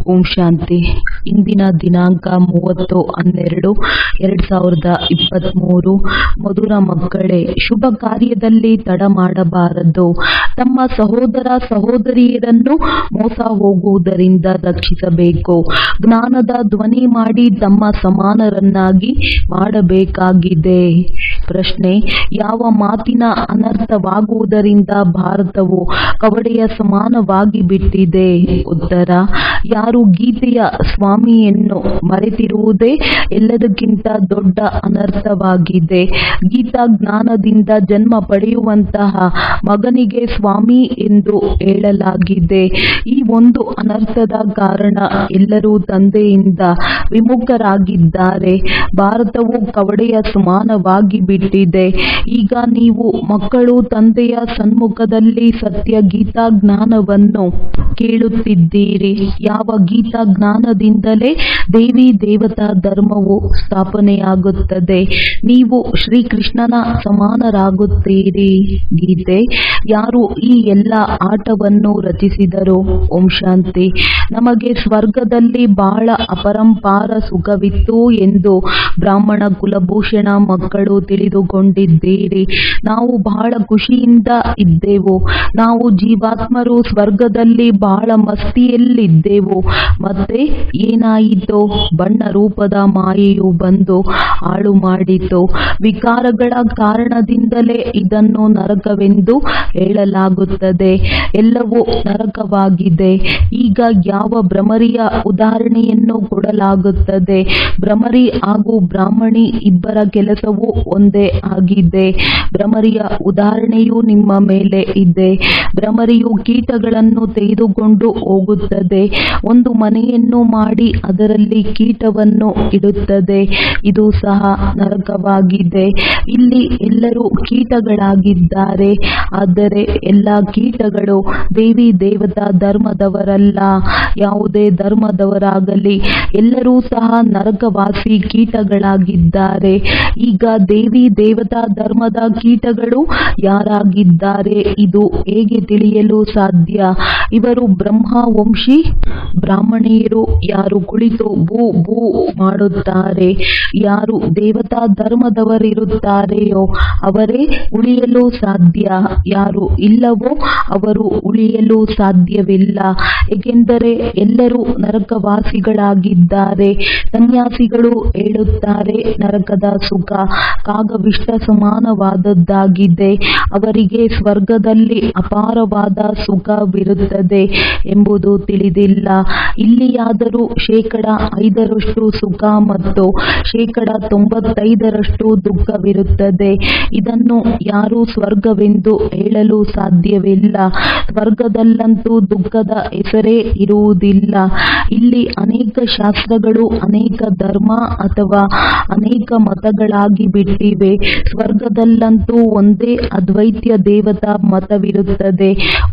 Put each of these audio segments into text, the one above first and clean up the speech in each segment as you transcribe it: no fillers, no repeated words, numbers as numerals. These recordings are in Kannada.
ಓಂ ಶಾಂತಿ. ಇಂದಿನ ದಿನಾಂಕ 30/12/2023. ಮಧುರ ಮಕ್ಕಳೇ, ಶುಭ ಕಾರ್ಯದಲ್ಲಿ ತಡ ಮಾಡಬಾರದು. ತಮ್ಮ ಸಹೋದರ ಸಹೋದರಿಯರನ್ನು ಮೋಸ ಹೋಗುವುದರಿಂದ ರಕ್ಷಿಸಬೇಕು. ಜ್ಞಾನದ ಧ್ವನಿ ಮಾಡಿ ತಮ್ಮ ಸಮಾನರನ್ನಾಗಿ ಮಾಡಬೇಕಾಗಿದೆ. ಪ್ರಶ್ನೆ: ಯಾವ ಮಾತಿನ ಅನರ್ಥವಾಗುವುದರಿಂದ ಭಾರತವು ಕವಡೆಯ ಸಮಾನವಾಗಿ ಬಿಟ್ಟಿದೆ? ಉತ್ತರ: ಯಾರು ಗೀತೆಯ ಸ್ವಾಮಿಯನ್ನು ಮರೆತಿರುವುದೇ ಎಲ್ಲದಕ್ಕಿಂತ ದೊಡ್ಡ ಅನರ್ಥವಾಗಿದೆ. ಗೀತಾ ಜ್ಞಾನದಿಂದ ಜನ್ಮ ಪಡೆಯುವಂತಹ ಮಗನಿಗೆ ಸ್ವಾಮಿ ಎಂದು ಹೇಳಲಾಗಿದೆ. ಈ ಒಂದು ಅನರ್ಥದ ಕಾರಣ ಎಲ್ಲರೂ ತಂದೆಯಿಂದ ವಿಮುಖರಾಗಿದ್ದಾರೆ. ಭಾರತವು ಕವಡೆಯ ಸಮಾನವಾಗಿ ಬಿಟ್ಟಿದೆ. ಈಗ ನೀವು ಮಕ್ಕಳು ತಂದೆಯ ಸನ್ಮುಖದಲ್ಲಿ ಸತ್ಯ ಗೀತಾ ಜ್ಞಾನವನ್ನು ಕೇಳುತ್ತಿದ್ದೀರಿ. ಯಾವ ಗೀತಾ ಜ್ಞಾನದಿಂದಲೇ ದೇವಿ ದೇವತಾ ಧರ್ಮವು ಸ್ಥಾಪನೆಯಾಗುತ್ತದೆ. ನೀವು ಶ್ರೀಕೃಷ್ಣನ ಸಮಾನರಾಗುತ್ತೀರಿ. ಗೀತೆ: ಯಾರು ಈ ಎಲ್ಲ ಆಟವನ್ನು ರಚಿಸಿದರು? ಓಂ ಶಾಂತಿ. ನಮಗೆ ಸ್ವರ್ಗದಲ್ಲಿ ಬಹಳ ಅಪರಂಪಾರ ಸುಖವಿತ್ತು ಎಂದು ಬ್ರಾಹ್ಮಣ ಕುಲಭೂಷಣ ಮಕ್ಕಳು ತಿಳಿದುಕೊಂಡಿದ್ದೀರಿ. ನಾವು ಬಹಳ ಖುಷಿಯಿಂದ ಇದ್ದೆವು. ನಾವು ಜೀವಾತ್ಮರು ಸ್ವರ್ಗದಲ್ಲಿ ಬಹಳ ಮಸ್ತಿಯಲ್ಲಿದ್ದೆವು. ಮತ್ತೆ ಏನಾಯಿತೋ? ಬಣ್ಣ ರೂಪದ ಮಾಯೆಯು ಬಂದು ಹಾಳು ಮಾಡಿತು. ವಿಕಾರಗಳ ಕಾರಣದಿಂದಲೇ ಇದನ್ನು ನರಕವೆಂದು ಹೇಳಲಾಗುತ್ತದೆ. ಎಲ್ಲವೂ ನರಕವಾಗಿದೆ. ಈಗ ಯಾವ ಭ್ರಮರಿಯ ಉದಾಹರಣೆಯನ್ನು ಕೊಡಲಾಗುತ್ತದೆ? ಭ್ರಮರಿ ಹಾಗೂ ಬ್ರಾಹ್ಮಣಿ ಇಬ್ಬರ ಕೆಲಸವೂ ಒಂದೇ ಆಗಿದೆ. ಭ್ರಮರಿಯ ಉದಾಹರಣೆಯು ನಿಮ್ಮ ಮೇಲೆ ಇದೆ. ಭ್ರಮರಿಯು ಕೀಟಗಳನ್ನು ತೆಗೆದುಕೊಂಡು ಹೋಗುತ್ತದೆ. ಒಂದು ಮನೆಯನ್ನು ಮಾಡಿ ಅದರಲ್ಲಿ ಕೀಟವನ್ನು ಇಡುತ್ತದೆ. ಇದು ಸಹ ನರಕವಾಗಿದೆ. ಇಲ್ಲಿ ಎಲ್ಲರೂ ಕೀಟಗಳಾಗಿದ್ದಾರೆ. ಆದರೆ ಎಲ್ಲ ಕೀಟಗಳು ದೇವಿ ದೇವತಾ ಧರ್ಮದವರಲ್ಲ. ಯಾವುದೇ ಧರ್ಮದವರಾಗಲಿ ಎಲ್ಲರೂ ಸಹ ನರಕವಾಸಿ ಕೀಟಗಳಾಗಿದ್ದಾರೆ. ಈಗ ದೇವಿ ದೇವತಾ ಧರ್ಮದ ಕೀಟಗಳು ಯಾರಾಗಿದ್ದಾರೆ? ಇದು ಹೇಗೆ ತಿಳಿಯಲು ಸಾಧ್ಯ? ಇವರು ಬ್ರಹ್ಮವಂಶಿ ಬ್ರಾಹ್ಮಣಿಯರು. ಯಾರು ಕುಳಿತು ಭೂ ಭೂ ಮಾಡುತ್ತಾರೆ, ಯಾರು ದೇವತಾ ಧರ್ಮದವರಿರುತ್ತಾರೆಯೋ ಅವರೇ ಉಳಿಯಲು ಸಾಧ್ಯ. ಯಾರು ಇಲ್ಲವೋ ಅವರು ಉಳಿಯಲು ಸಾಧ್ಯವಿಲ್ಲ. ಏಕೆಂದರೆ ಎಲ್ಲರೂ ನರಕವಾಸಿಗಳಾಗಿದ್ದಾರೆ. ಸನ್ಯಾಸಿಗಳು ಹೇಳುತ್ತಾರೆ, ನರಕದ ಸುಖ ಕಾಗವಿಷ್ಟ ಸಮಾನವಾದದ್ದಾಗಿದೆ. ಅವರಿಗೆ ಸ್ವರ್ಗದಲ್ಲಿ ಅಪಾರವಾದ ಸುಖವಿರುತ್ತದೆ ಎಂಬುದು ತಿಳಿದಿಲ್ಲ. ಇಲ್ಲಿಯಾದರೂ 5% ಸುಖ ಮತ್ತು 95% ದುಃಖವಿರುತ್ತದೆ. ಇದನ್ನು ಯಾರೂ ಸ್ವರ್ಗವೆಂದು ಹೇಳಲು ಸಾಧ್ಯವಿಲ್ಲ. ಸ್ವರ್ಗದಲ್ಲಂತೂ ದುಃಖದ ಹೆಸರೇ ಇರುವುದಿಲ್ಲ. ಇಲ್ಲಿ ಅನೇಕ ಶಾಸ್ತ್ರಗಳು ಅನೇಕ ಧರ್ಮ ಅಥವಾ ಅನೇಕ ಮತಗಳಾಗಿ ಬಿಟ್ಟಿವೆ. ಸ್ವರ್ಗದಲ್ಲಂತೂ ಒಂದೇ ಅದ್ವೈತ್ಯ ದೇವತಾ ಮತವಿರುತ್ತದೆ,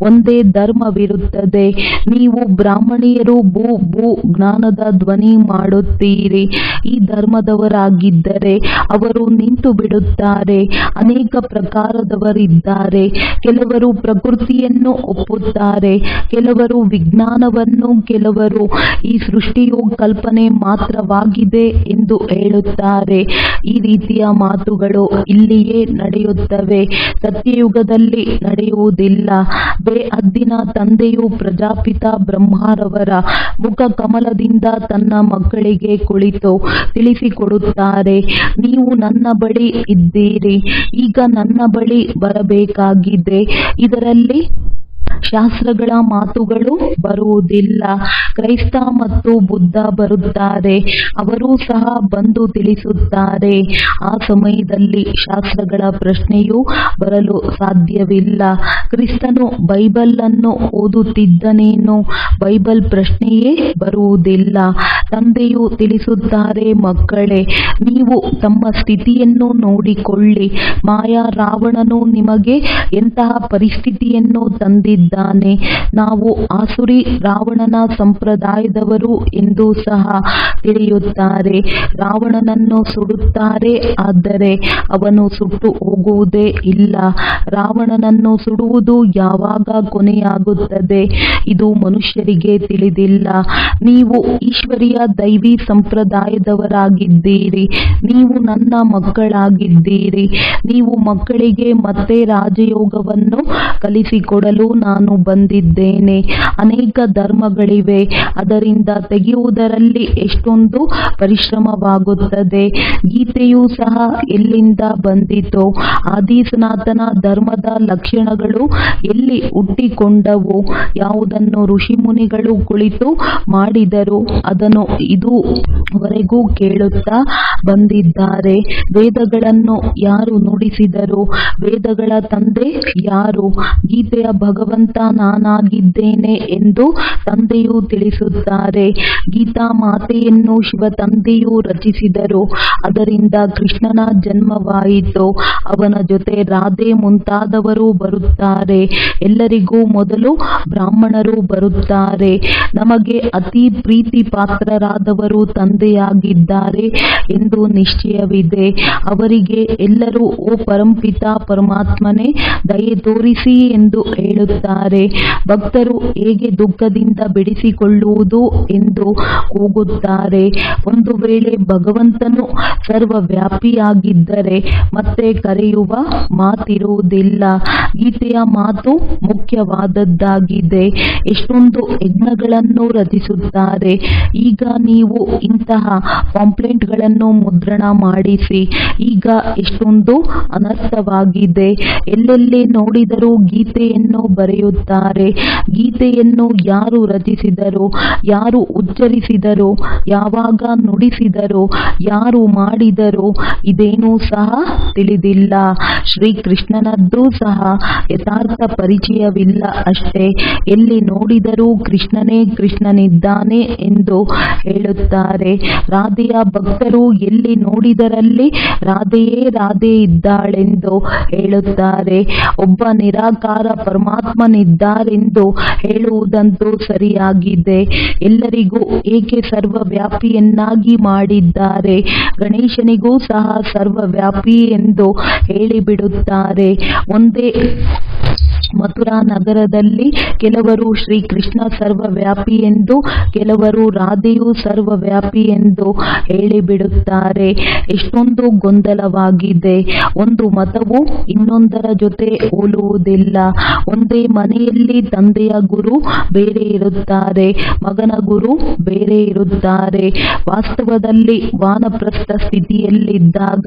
ಒಂದೇ ಧರ್ಮವಿರುತ್ತದೆ. ನೀವು ಬ್ರಾಹ್ಮಣಿಯರು ಭೂ ಭೂ ಜ್ಞಾನದ ಧ್ವನಿ ಮಾಡುತ್ತೀರಿ. ಈ ಧರ್ಮದವರಾಗಿದ್ದರೆ ಅವರು ನಿಂತು ಬಿಡುತ್ತಾರೆ. ಅನೇಕ ಪ್ರಕಾರದವರಿದ್ದಾರೆ. ಕೆಲವರು ಪ್ರಕೃತಿಯನ್ನು ಒಪ್ಪುತ್ತಾರೆ, ಕೆಲವರು ವಿಜ್ಞಾನವನ್ನು, ಕೆಲವರು ಈ ಸೃಷ್ಟಿಯು ಕಲ್ಪನೆ ಮಾತ್ರವಾಗಿದೆ ಎಂದು ಹೇಳುತ್ತಾರೆ. ಈ ರೀತಿಯ ಮಾತುಗಳು ಇಲ್ಲಿಯೇ ನಡೆಯುತ್ತವೆ, ಸತ್ಯಯುಗದಲ್ಲಿ ನಡೆಯುವುದಿಲ್ಲ. ಬೇಹದ್ದಿನ ತಂದೆಯು ಪ್ರಜಾಪಿತ ಬ್ರಹ್ಮರವರ ಮುಖ ಕಮಲದಿಂದ ತನ್ನ ಮಕ್ಕಳಿಗೆ ಕುಳಿತು ತಿಳಿಸಿಕೊಡುತ್ತಾರೆ. ನೀವು ನನ್ನ ಬಳಿ ಇದ್ದೀರಿ, ಈಗ ನನ್ನ ಬಳಿ ಬರಬೇಕಾಗಿದೆ. ಇದರಲ್ಲಿ ಶಾಸ್ತ್ರಗಳ ಮಾತುಗಳು ಬರುವುದಿಲ್ಲ. ಕ್ರೈಸ್ತ ಮತ್ತು ಬುದ್ಧ ಬರುತ್ತಾರೆ, ಅವರೂ ಸಹ ಬಂದು ತಿಳಿಸುತ್ತಾರೆ. ಆ ಸಮಯದಲ್ಲಿ ಶಾಸ್ತ್ರಗಳ ಪ್ರಶ್ನೆಯೂ ಬರಲು ಸಾಧ್ಯವಿಲ್ಲ. ಕ್ರಿಸ್ತನು ಬೈಬಲ್ ಅನ್ನು ಓದುತ್ತಿದ್ದನೇನು? ಬೈಬಲ್ ಪ್ರಶ್ನೆಯೇ ಬರುವುದಿಲ್ಲ. ತಂದೆಯು ತಿಳಿಸುತ್ತಾರೆ, ಮಕ್ಕಳೇ, ನೀವು ತಮ್ಮ ಸ್ಥಿತಿಯನ್ನು ನೋಡಿಕೊಳ್ಳಿ. ಮಾಯಾ ರಾವಣನು ನಿಮಗೆ ಎಂತಹ ಪರಿಸ್ಥಿತಿಯನ್ನು ತಂದಿದ್ದಾನೆ. ನಾವು ಆಸುರಿ ರಾವಣನ ಸಂಪ್ರದಾಯದವರು ಎಂದು ಸಹ ತಿಳಿಯುತ್ತಾರೆ. ರಾವಣನನ್ನು ಸುಡುತ್ತಾರೆ, ಆದರೆ ಅವನು ಸುಟ್ಟು ಹೋಗುವುದೇ ಇಲ್ಲ. ರಾವಣನನ್ನು ಸುಡುವುದು ಯಾವಾಗ ಕೊನೆಯಾಗುತ್ತದೆ, ಇದು ಮನುಷ್ಯರಿಗೆ ತಿಳಿದಿಲ್ಲ. ನೀವು ಈಶ್ವರೀಯ ದೈವಿ ಸಂಪ್ರದಾಯದವರಾಗಿದ್ದೀರಿ. ನೀವು ನನ್ನ ಮಕ್ಕಳಾಗಿದ್ದೀರಿ. ನೀವು ಮಕ್ಕಳಿಗೆ ಮತ್ತೆ ರಾಜಯೋಗವನ್ನು ಕಲಿಸಿಕೊಡಲು ನಾನು ಬಂದಿದ್ದೇನೆ. ಅನೇಕ ಧರ್ಮಗಳಿವೆ, ಅದರಿಂದ ತೆಗೆಯುವುದರಲ್ಲಿ ಎಷ್ಟೊಂದು ಪರಿಶ್ರಮವಾಗುತ್ತದೆ. ಗೀತೆಯೂ ಸಹ ಎಲ್ಲಿಂದ ಬಂದಿತೋ, ಆದಿ ಸನಾತನ ಧರ್ಮದ ಲಕ್ಷಣಗಳು ಎಲ್ಲಿ ಹುಟ್ಟಿಕೊಂಡವು, ಯಾವುದನ್ನು ಋಷಿಮುನಿಗಳು ಕುಳಿತು ಮಾಡಿದರು, ಅದನ್ನು ಇದುವರೆಗೂ ಕೇಳುತ್ತಾ ಬಂದಿದ್ದಾರೆ. ವೇದಗಳನ್ನು ಯಾರು ನುಡಿಸಿದರು? ವೇದಗಳ ತಂದೆ ಯಾರು? ಗೀತೆಯ ಭಗವಂತ ನಾನಾಗಿದ್ದೇನೆ ಎಂದು ತಂದೆಯು ತಿಳಿಸುತ್ತಾರೆ. ಗೀತಾ ಮಾತೆಯನ್ನು ಶಿವ ತಂದೆಯು ರಚಿಸಿದರು. ಅದರಿಂದ ಕೃಷ್ಣನ ಜನ್ಮವಾಯಿತು. ಅವನ ಜೊತೆ ರಾಧೆ ಮುಂತಾದವರು ಬರುತ್ತಾರೆ. ಎಲ್ಲರಿಗೂ ಮೊದಲು ಬ್ರಾಹ್ಮಣರು ಬರುತ್ತಾರೆ. ನಮಗೆ ಅತಿ ಪ್ರೀತಿ ಪಾತ್ರರಾದವರು ತಂದೆಯಾಗಿದ್ದಾರೆ ಎಂದು ನಿಶ್ಚಯವಿದೆ. ಅವರಿಗೆ ಎಲ್ಲರೂ ಓ ಪರಂಪಿತ ಪರಮಾತ್ಮನೇ ದಯೆ ತೋರಿಸಿ ಎಂದು ಹೇಳುತ್ತಾರೆ. ಭಕ್ತರು ಹೇಗೆ ದುಃಖದಿಂದ ಬಿಡಿಸಿಕೊಳ್ಳುವುದು ಎಂದು ಕೂಗುತ್ತಾರೆ. ಒಂದು ವೇಳೆ ಭಗವಂತನು ಸರ್ವವ್ಯಾಪಿಯಾಗಿದ್ದರೆ ಮತ್ತೆ ಕರೆಯುವ ಮಾತಿರುವುದಿಲ್ಲ. ಗೀತೆಯ ಮಾತು ಮುಖ್ಯವಾದದ್ದಾಗಿದೆ. ಎಷ್ಟೊಂದು ಯಜ್ಞಗಳನ್ನು ರಚಿಸುತ್ತಾರೆ. ಈಗ ನೀವು ಇಂತಹ ಪಾಂಪ್ಲೆಟ್ಗಳನ್ನು ಮುದ್ರಣ ಮಾಡಿಸಿ. ಈಗ ಎಷ್ಟೊಂದು ಅನರ್ಥವಾಗಿದೆ. ಎಲ್ಲೆಲ್ಲಿ ನೋಡಿದರೂ ಗೀತೆಯನ್ನು ಬರೆಯುತ್ತಾರೆ. ಗೀತೆಯನ್ನು ಯಾರು ರಚಿಸಿದರು, ಯಾರು ಉಚ್ಚರಿಸಿದರು, ಯಾವಾಗ ನುಡಿಸಿದರು, ಯಾರು ಮಾಡಿದರು, ಇದೇನೂ ಸಹ ತಿಳಿದಿಲ್ಲ. ಶ್ರೀಕೃಷ್ಣನದ್ದು ಸಹ ಯಥಾರ್ಥ ಪರಿಚಯವಿಲ್ಲ ಅಷ್ಟೇ. ಎಲ್ಲಿ ನೋಡಿದರೂ ಕೃಷ್ಣನೇ ಕೃಷ್ಣನಿದ್ದಾನೆ ಎಂದು ಹೇಳುತ್ತಾರೆ. ರಾಧೆಯ ಭಕ್ತರು ಎಲ್ಲಿ ನೋಡಿದರಲ್ಲಿ ರಾಧೆಯೇ ರಾಧೆ ಇದ್ದಾಳೆಂದು ಹೇಳುತ್ತಾರೆ. ಒಬ್ಬ ನಿರಾಕಾರ ಪರಮಾತ್ಮನಿದ್ದಾರೆಂದು ಹೇಳುವುದಂತೂ ಸರಿಯಾಗಿದೆ. ಎಲ್ಲರಿಗೂ ಏಕೆ ಸರ್ವವ್ಯಾಪಿಯನ್ನಾಗಿ ಮಾಡಿದ್ದಾರೆ? ಗಣೇಶನಿಗೂ ಸಹ ಸರ್ವವ್ಯಾಪಿ ಎಂದು ಹೇಳಿಬಿಡುತ್ತಾರೆ. ಒಂದೇ ಮಥುರಾ ನಗರದಲ್ಲಿ ಕೆಲವರು ಶ್ರೀಕೃಷ್ಣ ಸರ್ವವ್ಯಾಪಿ ಎಂದು, ಕೆಲವರು ರಾಧೆಯು ಸರ್ವವ್ಯಾಪಿ ಎಂದು ಹೇಳಿಬಿಡುತ್ತಾರೆ. ಎಷ್ಟೊಂದು ಗೊಂದಲವಾಗಿದೆ. ಒಂದು ಮತವು ಇನ್ನೊಂದರ ಜೊತೆ ಹೋಲುವುದಿಲ್ಲ. ಒಂದೇ ಮನೆಯಲ್ಲಿ ತಂದೆಯ ಗುರು ಬೇರೆ ಇರುತ್ತಾರೆ, ಮಗನ ಗುರು ಬೇರೆ ಇರುತ್ತಾರೆ. ವಾಸ್ತವದಲ್ಲಿ ವಾನಪ್ರಸ್ಥ ಸ್ಥಿತಿಯಲ್ಲಿದ್ದಾಗ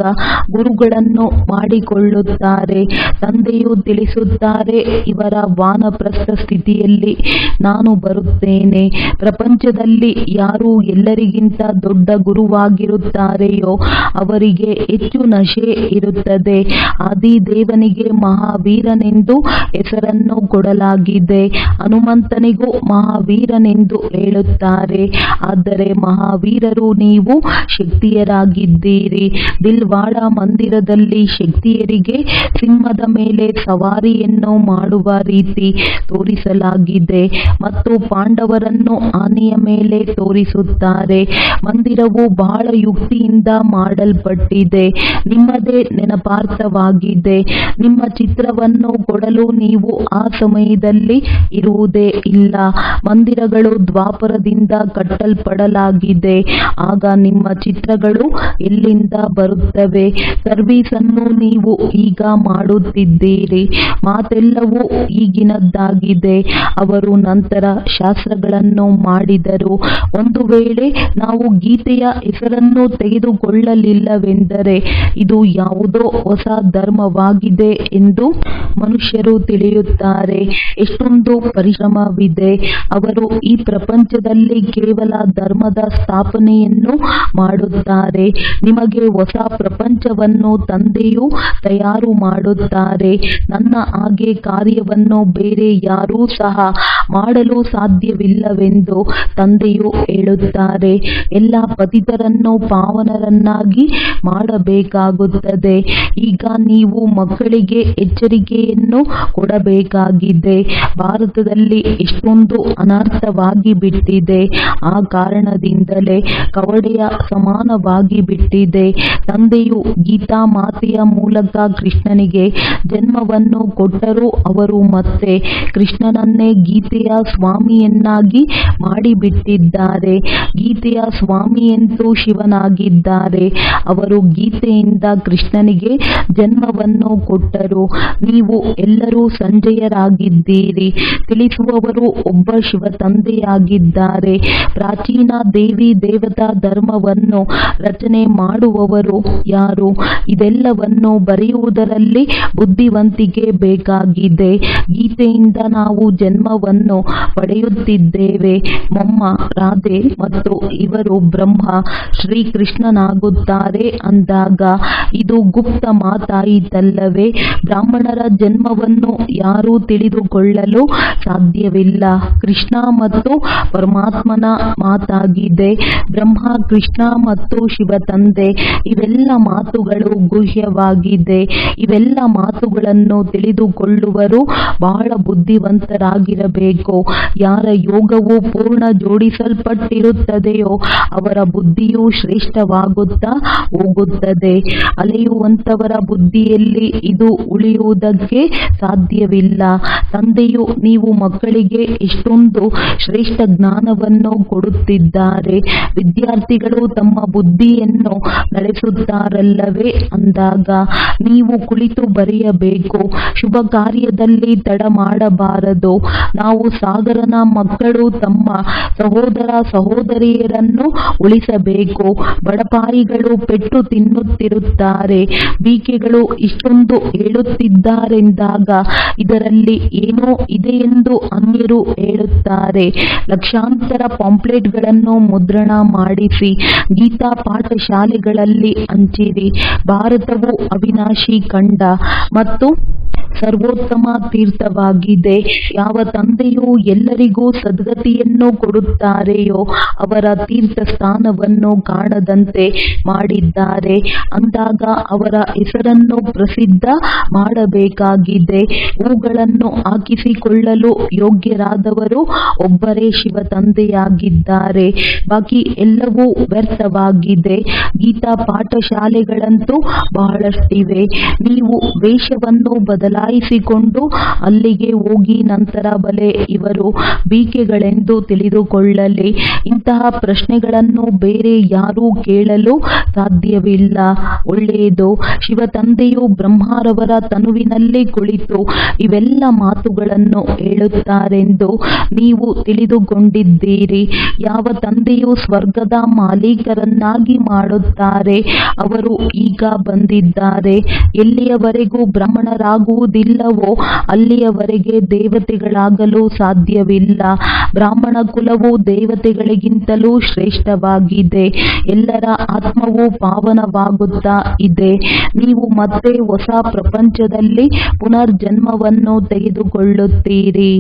ಗುರುಗಳನ್ನು ಮಾಡಿಕೊಳ್ಳುತ್ತಾರೆ. ತಂದೆಯು ತಿಳಿಸುತ್ತಾರೆ, ಇವರ ವಾನಪ್ರಸ್ಥ ಸ್ಥಿತಿಯಲ್ಲಿ ನಾನು ಬರುತ್ತೇನೆ. ಪ್ರಪಂಚದಲ್ಲಿ ಯಾರು ಎಲ್ಲರಿಗಿಂತ ದೊಡ್ಡ ಗುರುವಾಗಿರುತ್ತಾರೆಯೋ ಅವರಿಗೆ ಹೆಚ್ಚು ನಶೆ ಇರುತ್ತದೆ. ಆದಿದೇವನಿಗೆ ಮಹಾವೀರನೆಂದು ಹೆಸರನ್ನು ಕೊಡಲಾಗಿದೆ. ಹನುಮಂತನಿಗೂ ಮಹಾವೀರನೆಂದು ಹೇಳುತ್ತಾರೆ. ಆದರೆ ಮಹಾವೀರರು ನೀವು ಶಕ್ತಿಯರಾಗಿದ್ದೀರಿ. ದಿಲ್ವಾಡ ಮಂದಿರದಲ್ಲಿ ಶಕ್ತಿಯರಿಗೆ ಸಿಂಹದ ಮೇಲೆ ಸವಾರಿಯನ್ನು ಮಾಡುವ ರೀತಿ ತೋರಿಸಲಾಗಿದೆ ಮತ್ತು ಪಾಂಡವರನ್ನು ಆನೆಯ ಮೇಲೆ ತೋರಿಸುತ್ತಾರೆ. ಮಂದಿರವು ಬಹಳ ಯುಕ್ತಿಯಿಂದ ಮಾಡಲ್ಪಟ್ಟಿದೆ. ನಿಮ್ಮದೇ ನೆನಪಾರ್ಥವಾಗಿದೆ. ನಿಮ್ಮ ಚಿತ್ರವನ್ನು ಕೊಡಲು ನೀವು ಆ ಸಮಯದಲ್ಲಿ ಇರುವುದೇ ಇಲ್ಲ. ಮಂದಿರಗಳು ದ್ವಾಪರದಿಂದ ಕಟ್ಟಲ್ಪಡಲಾಗಿದೆ. ಆಗ ನಿಮ್ಮ ಚಿತ್ರಗಳು ಎಲ್ಲಿಂದ ಬರುತ್ತವೆ? ಸರ್ವೀಸ್ ಅನ್ನು ನೀವು ಈಗ ಮಾಡುತ್ತಿದ್ದೀರಿ. ಮಾತೆಲ್ಲವೂ ಈಗಿನದ್ದಾಗಿದೆ. ಅವರು ನಂತರ ಶಾಸ್ತ್ರಗಳನ್ನು ಮಾಡಿದರು. ಒಂದು ವೇಳೆ ನಾವು ಗೀತೆಯ ಹೆಸರನ್ನು ತೆಗೆದುಕೊಳ್ಳಲಿಲ್ಲವೆಂದರೆ ಇದು ಯಾವುದೋ ಹೊಸ ಧರ್ಮವಾಗಿದೆ ಎಂದು ಮನುಷ್ಯರು ತಿಳಿಯುತ್ತಾರೆ. ಎಷ್ಟೊಂದು ಪರಿಶ್ರಮವಿದೆ. ಅವರು ಈ ಪ್ರಪಂಚದಲ್ಲಿ ಕೇವಲ ಧರ್ಮದ ಸ್ಥಾಪನೆಯನ್ನು ಮಾಡುತ್ತಾರೆ. ನಿಮಗೆ ಹೊಸ ಪ್ರಪಂಚವನ್ನು ತಂದೆಯು ತಯಾರು ಮಾಡುತ್ತಾರೆ. ನನ್ನ ಹಾಗೆ ಕಾರ್ಯವನ್ನು ಬೇರೆ ಯಾರೂ ಸಹ ಮಾಡಲು ಸಾಧ್ಯವಿಲ್ಲವೆಂದು ತಂದೆಯು ಹೇಳುತ್ತಾರೆ. ಎಲ್ಲ ಪತಿತರನ್ನು ಪಾವನರನ್ನಾಗಿ ಮಾಡಬೇಕಾಗುತ್ತದೆ. ಈಗ ನೀವು ಮಕ್ಕಳಿಗೆ ಎಚ್ಚರಿಕೆಯನ್ನು ಕೊಡಬೇಕಾಗಿದೆ. ಭಾರತದಲ್ಲಿ ಎಷ್ಟೊಂದು ಅನರ್ಥವಾಗಿ ಬಿಟ್ಟಿದೆ. ಆ ಕಾರಣದಿಂದಲೇ ಕವಡೆಯ ಸಮಾನವಾಗಿ ಬಿಟ್ಟಿದೆ. ತಂದೆಯು ಗೀತಾ ಮಾತೆಯ ಮೂಲಕ ಕೃಷ್ಣನಿಗೆ ಜನ್ಮವನ್ನು ಕೊಟ್ಟರೂ ಅವರು ಮತ್ತೆ ಕೃಷ್ಣನನ್ನೇ ಗೀತೆಯ ಸ್ವಾಮಿಯನ್ನಾಗಿ ಮಾಡಿಬಿಟ್ಟಿದ್ದಾರೆ. ಗೀತೆಯ ಸ್ವಾಮಿಯಂತೂ ಶಿವನಾಗಿದ್ದಾರೆ. ಅವರು ಗೀತೆಯಿಂದ ಕೃಷ್ಣನಿಗೆ ಜನ್ಮವನ್ನು ಕೊಟ್ಟರು. ನೀವು ಎಲ್ಲರೂ ಸಂಜಯರಾಗಿದ್ದೀರಿ. ತಿಳಿಸುವವರು ಒಬ್ಬ ಶಿವ ತಂದೆಯಾಗಿದ್ದಾರೆ. ಪ್ರಾಚೀನ ದೇವಿ ದೇವತಾ ಧರ್ಮವನ್ನು ರಚನೆ ಮಾಡುವವರು ಯಾರು? ಇದೆಲ್ಲವನ್ನು ಬರೆಯುವುದರಲ್ಲಿ ಬುದ್ಧಿವಂತಿಕೆ ಬೇಕಾಗಿದೆ. ಗೀತೆಯಿಂದ ನಾವು ಜನ್ಮವನ್ನು ಪಡೆಯುತ್ತಿದ್ದೇವೆ. ಮೊಮ್ಮ ರಾಧೆ ಮತ್ತು ಇವರು ಬ್ರಹ್ಮ ಶ್ರೀಕೃಷ್ಣನಾಗುತ್ತಾರೆ ಅಂದಾಗ ಇದು ಗುಪ್ತ ಮಾತಾಯಿತಲ್ಲವೇ? ಬ್ರಾಹ್ಮಣರ ಜನ್ಮವನ್ನು ಯಾರೂ ತಿಳಿದುಕೊಳ್ಳಲು ಸಾಧ್ಯವಿಲ್ಲ. ಕೃಷ್ಣ ಮತ್ತು ಪರಮಾತ್ಮನ ಮಾತಾಗಿದೆ. ಬ್ರಹ್ಮ, ಕೃಷ್ಣ ಮತ್ತು ಶಿವ ತಂದೆ, ಇವೆಲ್ಲ ಮಾತುಗಳು ಗುಹ್ಯವಾಗಿದೆ. ಇವೆಲ್ಲ ಮಾತುಗಳನ್ನು ತಿಳಿದುಕೊಳ್ಳುವರು ಬಹಳ ಬುದ್ಧಿವಂತರಾಗಿರಬೇಕು. ಯಾರ ಯೋಗವು ಪೂರ್ಣ ಜೋಡಿಸಲ್ಪಟ್ಟಿರುತ್ತದೆಯೋ ಅವರ ಬುದ್ಧಿಯು ಶ್ರೇಷ್ಠವಾಗುತ್ತಾ ಹೋಗುತ್ತದೆ. ಅಲೆಯುವಂತವರ ಬುದ್ಧಿಯಲ್ಲಿ ಇದು ಉಳಿಯುವುದಕ್ಕೆ ಸಾಧ್ಯವಿಲ್ಲ. ತಂದೆಯು ನೀವು ಮಕ್ಕಳಿಗೆ ಎಷ್ಟೊಂದು ಶ್ರೇಷ್ಠ ಜ್ಞಾನವನ್ನು ಕೊಡುತ್ತಿದ್ದಾರೆ. ವಿದ್ಯಾರ್ಥಿಗಳು ತಮ್ಮ ಬುದ್ಧಿಯನ್ನು ನಡೆಸುತ್ತಾರಲ್ಲವೇ ಅಂದಾಗ ನೀವು ಕುಳಿತು ಬರೆಯಬೇಕು. ಶುಭ ಕಾರ್ಯದಲ್ಲಿ ತಡ ಮಾಡಬಾರದು. ನಾವು ಸಾಗರನ ಮಕ್ಕಳು ತಮ್ಮ ಸಹೋದರ ಸಹೋದರಿಯರನ್ನು ಉಳಿಸಬೇಕು. ಬಡಪಾಯಿಗಳು ಪೆಟ್ಟು ತಿನ್ನುತ್ತಿರುತ್ತಾರೆ. ಬೀಕೆಗಳು ಇಷ್ಟೊಂದು ಹೇಳುತ್ತಿದ್ದಾರೆಂದಾಗ ಇದರಲ್ಲಿ ಏನೋ ಇದೆಯೆಂದು ಅನ್ಯರು ಹೇಳುತ್ತಾರೆ. ಲಕ್ಷಾಂತರ ಪಾಂಪ್ಲೆಟ್ಗಳನ್ನು ಮುದ್ರಣ ಮಾಡಿಸಿ ಗೀತಾ ಪಾಠಶಾಲೆಗಳಲ್ಲಿ ಹಂಚಿರಿ. ಭಾರತವು ಅವಿನಾಶಿ ಖಂಡ ಮತ್ತು ಸರ್ವೋತ್ತಮ ತೀರ್ಥವಾಗಿದೆ. ಯಾವ ತಂದೆಯು ಎಲ್ಲರಿಗೂ ಸದ್ಗತಿಯನ್ನು ಕೊಡುತ್ತಾರೆಯೋ ಅವರ ತೀರ್ಥ ಸ್ಥಾನವನ್ನು ಕಾಣದಂತೆ ಮಾಡಿದ್ದಾರೆ. ಅಂದಾಗ ಅವರ ಹೆಸರನ್ನು ಪ್ರಸಿದ್ಧ ಮಾಡಬೇಕಾಗಿದೆ. ಹೂಗಳನ್ನು ಹಾಕಿಸಿಕೊಳ್ಳಲು ಯೋಗ್ಯರಾದವರು ಒಬ್ಬರೇ ಶಿವ ತಂದೆಯಾಗಿದ್ದಾರೆ. ಬಾಕಿ ಎಲ್ಲವೂ ವ್ಯರ್ಥವಾಗಿದೆ. ಗೀತಾ ಪಾಠಶಾಲೆಗಳಂತೂ ಬಹಳಷ್ಟಿವೆ. ನೀವು ವೇಷವನ್ನು ಬದಲಾಯಿಸಿಕೊಂಡು ಅಲ್ಲಿಗೆ ಹೋಗಿ ನಂತರ ಬಲೆ ಇವರು ಬೀಕೆಗಳೆಂದು ತಿಳಿದುಕೊಳ್ಳಲಿ. ಇಂತಹ ಪ್ರಶ್ನೆಗಳನ್ನು ಬೇರೆ ಯಾರೂ ಕೇಳಲು ಸಾಧ್ಯವಿಲ್ಲ. ಒಳ್ಳೆಯದು. ಶಿವ ತಂದೆಯು ಬ್ರಹ್ಮರವರ ತನುವಿನಲ್ಲಿ ಕುಳಿತು ಇವೆಲ್ಲ ಮಾತುಗಳನ್ನು ಹೇಳುತ್ತಾರೆಂದು ನೀವು ತಿಳಿದುಕೊಂಡಿದ್ದೀರಿ. ಯಾವ ತಂದೆಯು ಸ್ವರ್ಗದ ಮಾಲೀಕರನ್ನಾಗಿ ಮಾಡುತ್ತಾರೆ ಅವರು ಈಗ ಬಂದಿದ್ದಾರೆ. ಎಲ್ಲಿಯವರೆಗೂ ಬ್ರಾಹ್ಮಣರಾಗುವುದಿಲ್ಲವೋ ಅಲ್ಲಿಯವರೆಗೆ ದೇವತೆಗಳಾಗಲು ಸಾಧ್ಯವಿಲ್ಲ. ಬ್ರಾಹ್ಮಣ ಕುಲವು ದೇವತೆಗಳಿಗಿಂತಲೂ ಶ್ರೇಷ್ಠವಾಗಿದೆ. ಎಲ್ಲರ ಆತ್ಮವು ಪಾವನವಾಗುತ್ತಾ ಇದೆ. ನೀವು ಮತ್ತೆ ಹೊಸ ಪ್ರಪಂಚದಲ್ಲಿ ಪುನರ್ಜನ್ಮವನ್ನು ತೆಗೆದುಕೊಳ್ಳುತ್ತೀರಿ.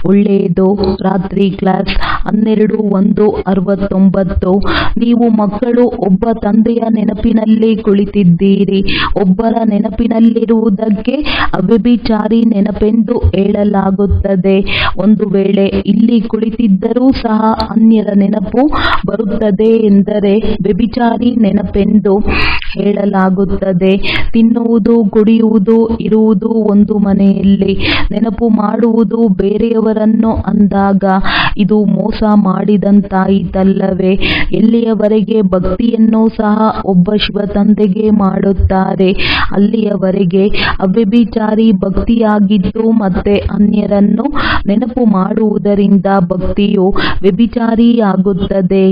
ಒಳ್ಳೆಯದು. ರಾತ್ರಿ ಕ್ಲಾಸ್ 12:1:69. ನೀವು ಮಕ್ಕಳು ಒಬ್ಬ ತಂದೆಯ ನೆನಪಿನಲ್ಲಿ ಕುಳಿತಿದ್ದೀರಿ. ಒಬ್ಬರ ನೆನಪಿನಲ್ಲಿರುವುದಕ್ಕೆ ಅವ್ಯಭಿಚಾರಿ ನೆನಪೆಂದು ಹೇಳಲಾಗುತ್ತದೆ. ಒಂದು ವೇಳೆ ಇಲ್ಲಿ ಕುಳಿತಿದ್ದರೂ ಸಹ ಅನ್ಯರ ನೆನಪು ಬರುತ್ತದೆ ಎಂದರೆ ವ್ಯಭಿಚಾರಿ ನೆನಪೆಂದು ಹೇಳಲಾಗುತ್ತದೆ. ತಿನ್ನುವುದು, ಕುಡಿಯುವುದು, ಇರುವುದು ಒಂದು ಮನೆಯಲ್ಲಿ, ನೆನಪು ಮಾಡುವುದು ಬೇರೆಯವರನ್ನು ಅಂದಾಗ ಇದು ಮೋಸ ಮಾಡಿದಂತಾಯಿತಲ್ಲವೇ? ಎಲ್ಲಿಯವರೆಗೆ ಭಕ್ತಿಯನ್ನು ಸಹ ಒಬ್ಬ ಶಿವ ತಂದೆಗೆ ಮಾಡುತ್ತಾರೆ ಅಲ್ಲಿಯವರೆಗೆ ಅವ್ಯಭಿಚಾರಿ ಭಕ್ತಿಯಾಗಿದ್ದು ಮತ್ತೆ ಅನ್ಯರನ್ನು ನೆನಪು ಮಾಡುವುದರಿಂದ ಭಕ್ತಿಯು ವ್ಯಭಿಚಾರಿಯಾಗುತ್ತದೆ.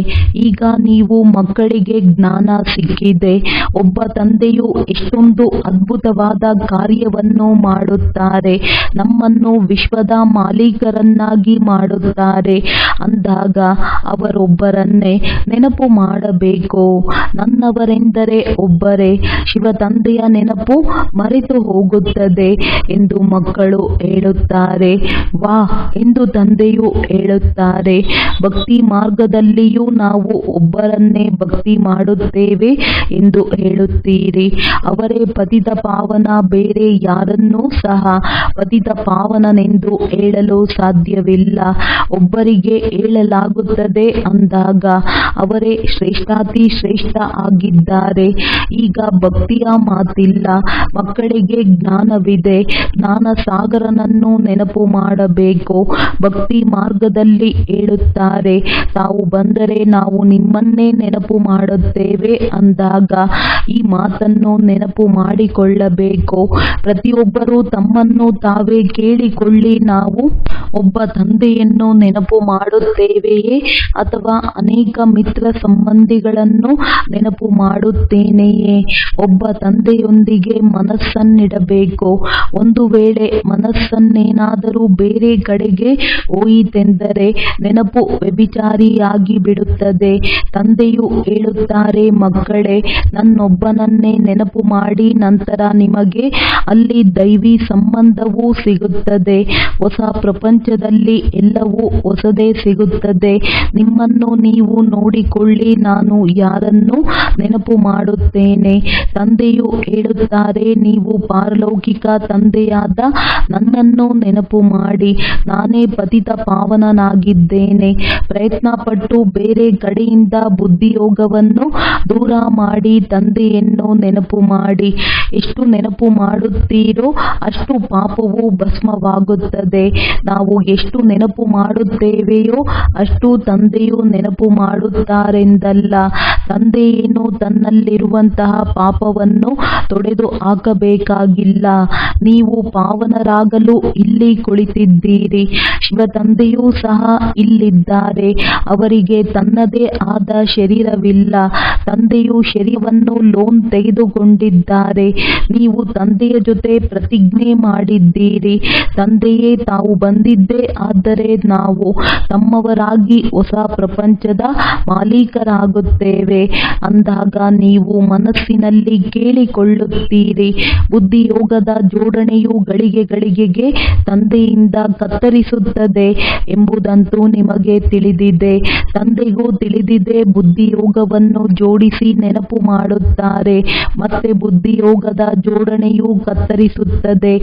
ಈಗ ನೀವು ಮಕ್ಕಳಿಗೆ ಜ್ಞಾನ ಸಿಕ್ಕಿದೆ. ಒಬ್ಬ ತಂದೆಯು ಎಷ್ಟೊಂದು ಅದ್ಭುತವಾದ ಕಾರ್ಯವನ್ನು ಮಾಡುತ್ತಾರೆ, ನಮ್ಮನ್ನು ವಿಶ್ವದ ಮಾಲೀಕರನ್ನಾಗಿ ಮಾಡುತ್ತಾರೆ. ಅಂದಾಗ ಅವರೊಬ್ಬರನ್ನೇ ನೆನಪು ಮಾಡಬೇಕು. ನನ್ನವರೆಂದರೆ ಒಬ್ಬರೇ. ಶಿವ ತಂದೆಯ ನೆನಪು ಮರೆತು ಹೋಗುತ್ತದೆ ಎಂದು ಮಕ್ಕಳು ಹೇಳುತ್ತಾರೆ. ವಾ ಎಂದು ತಂದೆಯು ಹೇಳುತ್ತಾರೆ. ಭಕ್ತಿ ಮಾರ್ಗದಲ್ಲಿಯೂ ನಾವು ಒಬ್ಬರನ್ನೇ ಭಕ್ತಿ ಮಾಡುತ್ತೇವೆ ಎಂದು ಹೇಳುತ್ತೀರಿ. ಅವರೇ ಪತಿತ ಪಾವನ, ಬೇರೆ ಯಾರನ್ನೂ ಸಹ ಪತಿತ ಪಾವನನೆಂದು ಹೇಳಲು ಸಾಧ್ಯವಿಲ್ಲ. ಒಬ್ಬರಿಗೆ ಹೇಳಲಾಗುತ್ತದೆ ಅಂದಾಗ ಅವರೇ ಶ್ರೇಷ್ಠಾತಿ ಶ್ರೇಷ್ಠ ಆಗಿದ್ದಾರೆ. ಈಗ ಭಕ್ತಿಯ ಮಾತಿಲ್ಲ, ಮಕ್ಕಳಿಗೆ ಜ್ಞಾನವಿದೆ. ಜ್ಞಾನ ಸಾಗರನನ್ನು ನೆನಪು ಮಾಡಬೇಕು. ಭಕ್ತಿ ಮಾರ್ಗದಲ್ಲಿ ಹೇಳುತ್ತಾರೆ, ತಾವು ಬಂದರೆ ನಾವು ನಿಮ್ಮನ್ನೇ ನೆನಪು ಮಾಡುತ್ತೇವೆ ಅಂದಾಗ ಈ ಮಾತನ್ನು ನೆನಪು ಮಾಡಿಕೊಳ್ಳಬೇಕು. ಪ್ರತಿಯೊಬ್ಬರೂ ತಮ್ಮನ್ನು ತಾವೇ ಕೇಳಿಕೊಳ್ಳಿ, ನಾವು ಒಬ್ಬ ತಂದೆಯನ್ನು ನೆನಪು ಮಾಡುತ್ತೇವೆಯೇ ಅಥವಾ ಅನೇಕ ಮಿತ್ರ ಸಂಬಂಧಿಗಳನ್ನು ನೆನಪು ಮಾಡುತ್ತೇನೆಯೇ? ಒಬ್ಬ ತಂದೆಯೊಂದಿಗೆ ಮನಸ್ಸನ್ನಿಡಬೇಕು. ಒಂದು ವೇಳೆ ಮನಸ್ಸನ್ನೇನಾದರೂ ಬೇರೆ ಕಡೆಗೆ ಹೋಯಿತೆಂದರೆ ನೆನಪು ವ್ಯಭಿಚಾರಿಯಾಗಿ ಬಿಡುತ್ತದೆ. ತಂದೆಯು ಹೇಳುತ್ತಾರೆ, ಮಕ್ಕಳೇ, ನನ್ನೊಬ್ಬನನ್ನೇ ನೆನಪು ಮಾಡಿ, ನಂತರ ನಿಮಗೆ ಅಲ್ಲಿ ದೈವಿ ಸಂಬಂಧವೂ ಸಿಗುತ್ತದೆ. ಹೊಸ ಪ್ರಪಂಚದಲ್ಲಿ ಎಲ್ಲವೂ ಹೊಸದೇ ಸಿಗುತ್ತದೆ. ನಿಮ್ಮನ್ನು ನೀವು ನೋಡಿಕೊಳ್ಳಿ, ನಾನು ಯಾರನ್ನು ನೆನಪು ಮಾಡುತ್ತೇನೆ. ತಂದೆಯು ಹೇಳುತ್ತಾರೆ, ನೀವು ಪಾರಲೌಕಿಕ ತಂದೆಯಾದ ನನ್ನನ್ನು ನೆನಪು ಮಾಡಿ, ನಾನೇ ಪತಿತ ಪಾವನನಾಗಿದ್ದೇನೆ. ಪ್ರಯತ್ನಪಟ್ಟು ಬೇರೆ ಕಡೆಯಿಂದ ಬುದ್ಧಿಯೋಗವನ್ನು ದೂರ ಮಾಡಿ ತಂದೆಯನ್ನು ನೆನಪು ಮಾಡಿ. ಎಷ್ಟು ನೆನಪು ಮಾಡುತ್ತೀರೋ ಅಷ್ಟು ಪಾಪವು ಭಸ್ಮವಾಗುತ್ತದೆ. ನಾವು ಎಷ್ಟು ನೆನಪು ಮಾಡುತ್ತೇವೆಯೋ ಅಷ್ಟು ತಂದೆಯು ನೆನಪು ಮಾಡುತ್ತಾರೆಂದಲ್ಲ. ತಂದೆಯೇನು ತನ್ನಲ್ಲಿರುವಂತಹ ಪಾಪವನ್ನು ತೊಡೆದು ಹಾಕಬೇಕಾಗಿಲ್ಲ. ನೀವು ಪಾವನರಾಗಲು ಇಲ್ಲಿ ಕುಳಿತಿದ್ದೀರಿ. ಶಿವ ತಂದೆಯೂ ಸಹ ಇಲ್ಲಿದ್ದಾರೆ. ಅವರಿಗೆ ತನ್ನದೇ ಆದ ಶರೀರವಿಲ್ಲ. ತಂದೆಯು ಶರೀರವನ್ನು ಲೋನ್ ತೆಗೆದುಕೊಂಡಿದ್ದಾರೆ. ನೀವು ತಂದೆಯ ಜೊತೆ ಪ್ರತಿಜ್ಞೆ ಮಾಡಿದ್ದೀರಿ. ತಂದೆಯೇ ತಾವು ಬಂದಿದ್ದೇ ಆದರೆ ನಾವು ತಮ್ಮವರಾಗಿ ಹೊಸ ಪ್ರಪಂಚದ ಮಾಲೀಕರಾಗುತ್ತೇವೆ ಅಂದಾಗ ನೀವು ಮನಸ್ಸಿನಲ್ಲಿ ಕೇಳಿಕೊಳ್ಳುತ್ತೀರಿ. ಬುದ್ಧಿಯೋಗದ ಜೋಡಣೆಯು ಗಳಿಗೆ ಗಳಿಗೆಗೆ ತಂದೆಯಿಂದ ಕತ್ತರಿಸುತ್ತದೆ ಎಂಬುದಂತೂ ನಿಮಗೆ ತಿಳಿದಿದೆ. ತಂದೆಗೂ ತಿಳಿದಿದೆ. ಬುದ್ಧಿಯೋಗವನ್ನು ಜೋಡಿಸಿ ನೆನಪು ಮಾಡುತ್ತಾರೆ, ಮತ್ತೆ ಬುದ್ಧಿಯೋಗದ ಜೋಡಣೆಯು ಕತ್ತರಿಸುತ್ತದೆ.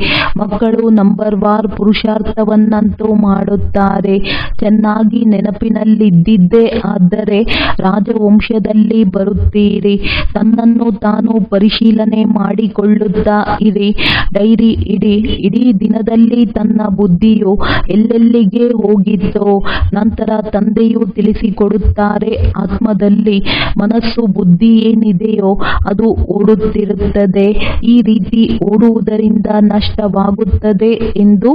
ಮಕ್ಕಳು ನಂಬರ್ ವಾರ್ ಪುರುಷಾರ್ಥವನ್ನಂತೂ ಮಾಡುತ್ತಾರೆ. ಚೆನ್ನಾಗಿ ನೆನಪಿನಲ್ಲಿದ್ದಿದ್ದೇ ಆದರೆ ರಾಜವಂಶದಲ್ಲಿ ಬರುತ್ತೀರಿ. ತನ್ನನ್ನು ತಾನು ಪರಿಶೀಲನೆ ಮಾಡಿಕೊಳ್ಳುತ್ತಾ ಇರಿ. ಡೈರಿ ಇಡಿ. ಇಡೀ ದಿನದಲ್ಲಿ ತನ್ನ ಬುದ್ಧಿಯು ಎಲ್ಲೆಲ್ಲಿಗೆ ಹೋಗಿತ್ತೋ ನಂತರ ತಂದೆಯು ತಿಳಿಸಿಕೊಡುತ್ತಾರೆ. ಆತ್ಮದಲ್ಲಿ ಮನಸ್ಸು ಬುದ್ಧಿ ಏನಿದೆಯೋ ಅದು ಓಡುತ್ತಿರುತ್ತದೆ. ಈ ರೀತಿ ಓಡುವುದರಿಂದ ನಷ್ಟವಾಗುತ್ತದೆ ಎಂದು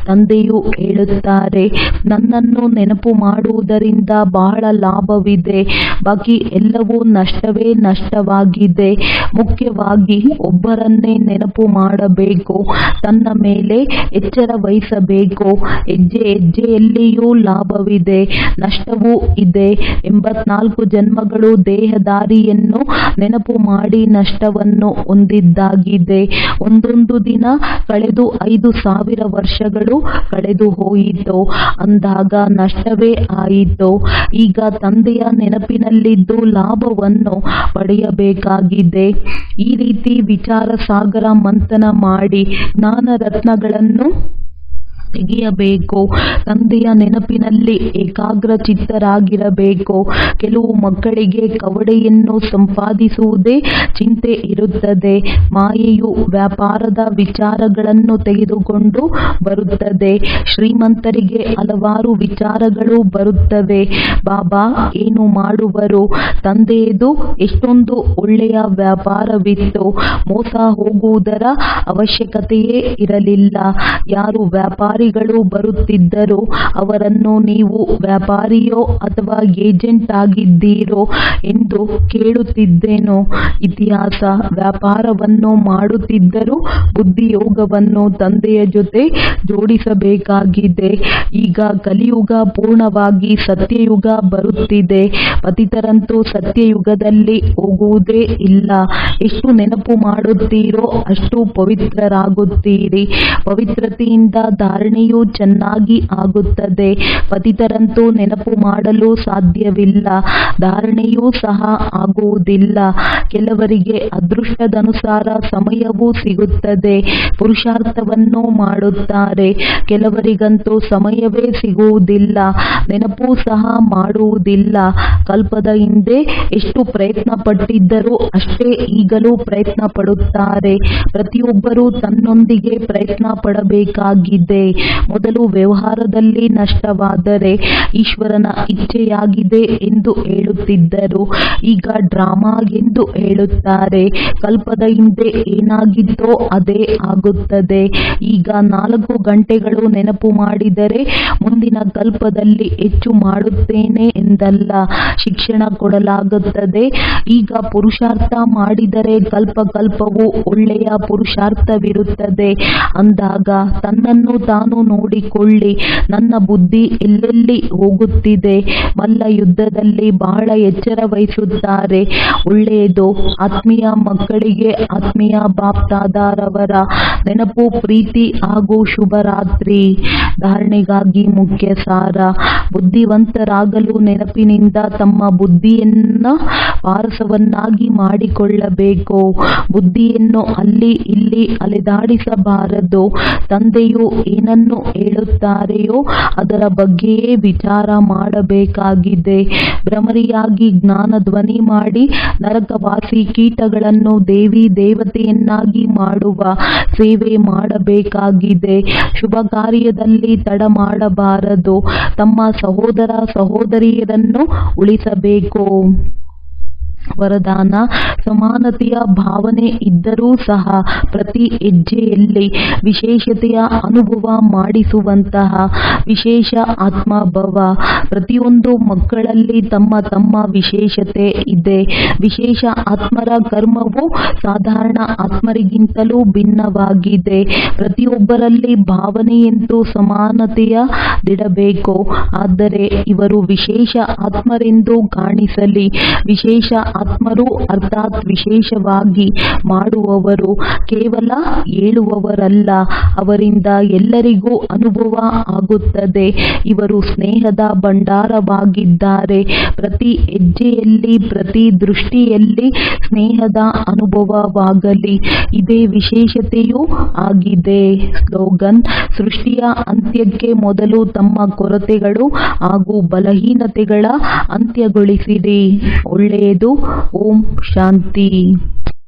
ತಂದೆಯು ಹೇಳುತ್ತಾರೆ. ನನ್ನನ್ನು ನೆನಪು ಮಾಡುವುದರಿಂದ ಬಹಳ ಲಾಭವಿದೆ, ಬಾಕಿ ಎಲ್ಲವೂ ನಷ್ಟವೇ ನಷ್ಟವಾಗಿದೆ. ಮುಖ್ಯವಾಗಿ ಒಬ್ಬರನ್ನೇ ನೆನಪು ಮಾಡಬೇಕು. ತನ್ನ ಮೇಲೆ ಎಚ್ಚರ ವಹಿಸಬೇಕು. ಹೆಜ್ಜೆ ಹೆಜ್ಜೆಯಲ್ಲಿಯೂ ಲಾಭವಿದೆ, ನಷ್ಟವೂ ಇದೆ. 84 ಜನ್ಮಗಳು ದೇಹದಾರಿಯನ್ನು ನೆನಪು ಮಾಡಿ ನಷ್ಟವನ್ನು ಹೊಂದಿದ್ದಾಗಿದೆ. ಒಂದೊಂದು ದಿನ ಕಳೆದು 5,000 ವರ್ಷಗಳು ಕಳೆದು ಹೋಯಿತು ಅಂದಾಗ ನಷ್ಟವೇ ಆಯಿತು. ಈಗ ತಂದೆಯ ನೆನಪಿನಲ್ಲಿದ್ದು ಲಾಭವನ್ನು ಪಡೆಯಬೇಕಾಗಿದೆ. ಈ ರೀತಿ ವಿಚಾರ ಸಾಗರ ಮಂಥನ ಮಾಡಿ ಜ್ಞಾನ ರತ್ನಗಳನ್ನು ತೆಗೆಯಬೇಕು. ತಂದೆಯ ನೆನಪಿನಲ್ಲಿ ಏಕಾಗ್ರಚಿತ್ತರಾಗಿರಬೇಕು. ಕೆಲವು ಮಕ್ಕಳಿಗೆ ಕವಡೆಯನ್ನು ಸಂಪಾದಿಸುವುದೇ ಚಿಂತೆ ಇರುತ್ತದೆ. ಮಾಯೆಯು ವ್ಯಾಪಾರದ ವಿಚಾರಗಳನ್ನು ತೆಗೆದುಕೊಂಡು ಬರುತ್ತದೆ. ಶ್ರೀಮಂತರಿಗೆ ಹಲವಾರು ವಿಚಾರಗಳು ಬರುತ್ತವೆ. ಬಾಬಾ ಏನು ಮಾಡುವರು? ತಂದೆಯದು ಎಷ್ಟೊಂದು ಒಳ್ಳೆಯ ವ್ಯಾಪಾರವಿತ್ತು, ಮೋಸ ಹೋಗುವುದರ ಅವಶ್ಯಕತೆಯೇ ಇರಲಿಲ್ಲ. ಯಾರು ವ್ಯಾಪಾರಿ ವ್ಯಾಪಾರಿಗಳು ಬರುತ್ತಿದ್ದರು. ಅವರನ್ನು ನೀವು ವ್ಯಾಪಾರಿಯೋ ಅಥವಾ ಏಜೆಂಟ್ ಆಗಿದ್ದೀರೋ ಎಂದು ಕೇಳುತ್ತಿದ್ದೆನು. ಇತಿಹಾಸ ವ್ಯಾಪಾರವನ್ನು ಮಾಡುತ್ತಿದ್ದರೂ ಬುದ್ಧಿಯೋಗವನ್ನು ತಂದೆಯ ಜೊತೆ ಜೋಡಿಸಬೇಕಾಗಿದೆ. ಈಗ ಕಲಿಯುಗ ಪೂರ್ಣವಾಗಿ ಸತ್ಯಯುಗ ಬರುತ್ತಿದೆ. ಪತಿತರಂತೂ ಸತ್ಯಯುಗದಲ್ಲಿ ಹೋಗುವುದೇ ಇಲ್ಲ. ಎಷ್ಟು ನೆನಪು ಮಾಡುತ್ತೀರೋ ಅಷ್ಟು ಪವಿತ್ರರಾಗುತ್ತೀರಿ. ಪವಿತ್ರತೆಯಿಂದ ಧಾರಣೆಯು ಚೆನ್ನಾಗಿ ಆಗುತ್ತದೆ. ಪತಿತರಂತೂ ನೆನಪು ಮಾಡಲು ಸಾಧ್ಯವಿಲ್ಲ, ಧಾರಣೆಯೂ ಸಹ ಆಗುವುದಿಲ್ಲ. ಕೆಲವರಿಗೆ ಅದೃಷ್ಟದನುಸಾರ ಸಮಯವೂ ಸಿಗುತ್ತದೆ, ಪುರುಷಾರ್ಥವನ್ನು ಮಾಡುತ್ತಾರೆ. ಕೆಲವರಿಗಂತೂ ಸಮಯವೇ ಸಿಗುವುದಿಲ್ಲ, ನೆನಪೂ ಸಹ ಮಾಡುವುದಿಲ್ಲ. ಕಲ್ಪದ ಹಿಂದೆ ಎಷ್ಟು ಪ್ರಯತ್ನ ಪಟ್ಟಿದ್ದರೂ ಅಷ್ಟೇ ಈಗಲೂ ಪ್ರಯತ್ನ ಪಡುತ್ತಾರೆ. ಪ್ರತಿಯೊಬ್ಬರೂ ತನ್ನೊಂದಿಗೆ ಪ್ರಯತ್ನ ಪಡಬೇಕಾಗಿದೆ. ಮೊದಲು ವ್ಯವಹಾರದಲ್ಲಿ ನಷ್ಟವಾದರೆ ಈಶ್ವರನ ಇಚ್ಛೆಯಾಗಿದೆ ಎಂದು ಹೇಳುತ್ತಿದ್ದರು. ಈಗ ಡ್ರಾಮಾ ಎಂದು ಹೇಳುತ್ತಾರೆ. ಕಲ್ಪದ ಹಿಂದೆ ಏನಾಗಿತ್ತೋ ಅದೇ ಆಗುತ್ತದೆ. ಈಗ 4 ಗಂಟೆಗಳು ನೆನಪು ಮಾಡಿದರೆ ಮುಂದಿನ ಕಲ್ಪದಲ್ಲಿ ಹೆಚ್ಚು ಮಾಡುತ್ತೇನೆ ಎಂದಲ್ಲ, ಶಿಕ್ಷಣ ಕೊಡಲಾಗುತ್ತದೆ. ಈಗ ಪುರುಷಾರ್ಥ ಮಾಡಿದರೆ ಕಲ್ಪವೂ ಒಳ್ಳೆಯ ಪುರುಷಾರ್ಥವಿರುತ್ತದೆ. ಅಂದಾಗ ತನ್ನನ್ನು ತಾನು ನೋಡಿಕೊಳ್ಳಿ. ನನ್ನ ಬುದ್ಧಿ ಎಲ್ಲೆಲ್ಲಿ ಹೋಗುತ್ತಿದೆ? ಮಲ್ಲ ಯುದ್ಧದಲ್ಲಿ ಬಹಳ ಎಚ್ಚರ ವಹಿಸುತ್ತಾರೆ. ಒಳ್ಳೆಯದು. ಆತ್ಮೀಯ ಮಕ್ಕಳಿಗೆ ಆತ್ಮೀಯ ಬಾಪ್ದಾದಾರವರ ನೆನಪು, ಪ್ರೀತಿ ಹಾಗೂ ಶುಭರಾತ್ರಿ. ಧಾರಣೆಗಾಗಿ ಮುಖ್ಯ ಸಾರ. ಬುದ್ಧಿವಂತರಾಗಲು ನೆನಪಿನಿಂದ ತಮ್ಮ ಬುದ್ಧಿಯನ್ನು ಪಾರಸವನ್ನಾಗಿ ಮಾಡಿಕೊಳ್ಳಬೇಕು. ಬುದ್ಧಿಯನ್ನು ಅಲ್ಲಿ ಇಲ್ಲಿ ಅಲೆದಾಡಿಸಬಾರದು. ತಂದೆಯು ಏನನ್ನು ಹೇಳುತ್ತಾರೆಯೋ ಅದರ ಬಗ್ಗೆಯೇ ವಿಚಾರ ಮಾಡಬೇಕಾಗಿದೆ. ಭ್ರಮರಿಯಾಗಿ ಜ್ಞಾನ ಧ್ವನಿ ಮಾಡಿ ನರಕವಾಸಿ ಕೀಟಗಳನ್ನು ದೇವಿ ದೇವತೆಯನ್ನಾಗಿ ಮಾಡುವ ಸೇವೆ ಮಾಡಬೇಕಾಗಿದೆ. ಶುಭ ಕಾರ್ಯದಲ್ಲಿ ತಡ ಮಾಡಬಾರದು. ತಮ್ಮ ಸಹೋದರ ಸಹೋದರಿಯರನ್ನು ಉಳಿಸಬೇಕು. ವರದಾನ: ಸಮಾನತೆಯ ಭಾವನೆ ಇದ್ದರೂ ಸಹ ಪ್ರತಿ ಹೆಜ್ಜೆಯಲ್ಲಿ ವಿಶೇಷತೆಯ ಅನುಭವ ಮಾಡಿಸುವಂತಹ ವಿಶೇಷ ಆತ್ಮಭವ. ಪ್ರತಿಯೊಂದು ಮಕ್ಕಳಲ್ಲಿ ತಮ್ಮ ತಮ್ಮ ವಿಶೇಷತೆ ಇದೆ. ವಿಶೇಷ ಆತ್ಮರ ಕರ್ಮವು ಸಾಧಾರಣ ಆತ್ಮರಿಗಿಂತಲೂ ಭಿನ್ನವಾಗಿದೆ. ಪ್ರತಿಯೊಬ್ಬರಲ್ಲಿ ಭಾವನೆಯಂತೂ ಸಮಾನತೆಯದಿಡಬೇಕು. ಆದರೆ ಇವರು ವಿಶೇಷ ಆತ್ಮರೆಂದು ಕಾಣಿಸಲಿ. ವಿಶೇಷ ಆತ್ಮರು ಅರ್ಥಾತ್ ವಿಶೇಷವಾಗಿ ಮಾಡುವವರು, ಕೇವಲ ಹೇಳುವವರಲ್ಲ. ಅವರಿಂದ ಎಲ್ಲರಿಗೂ ಅನುಭವ ಆಗುತ್ತದೆ. ಇವರು ಸ್ನೇಹದ ಭಂಡಾರವಾಗಿದ್ದಾರೆ. ಪ್ರತಿ ಹೆಜ್ಜೆಯಲ್ಲಿ ಪ್ರತಿ ದೃಷ್ಟಿಯಲ್ಲಿ ಸ್ನೇಹದ ಅನುಭವವಾಗಲಿ. ಇದೇ ವಿಶೇಷತೆಯೂ ಆಗಿದೆ. ಸ್ಲೋಗನ್: ಸೃಷ್ಟಿಯ ಅಂತ್ಯಕ್ಕೆ ಮೊದಲು ತಮ್ಮ ಕೊರತೆಗಳು ಹಾಗೂ ಬಲಹೀನತೆಗಳ ಅಂತ್ಯಗೊಳಿಸಿರಿ. ಒಳ್ಳೆಯದು. ಓಂ ಶಾಂತಿ.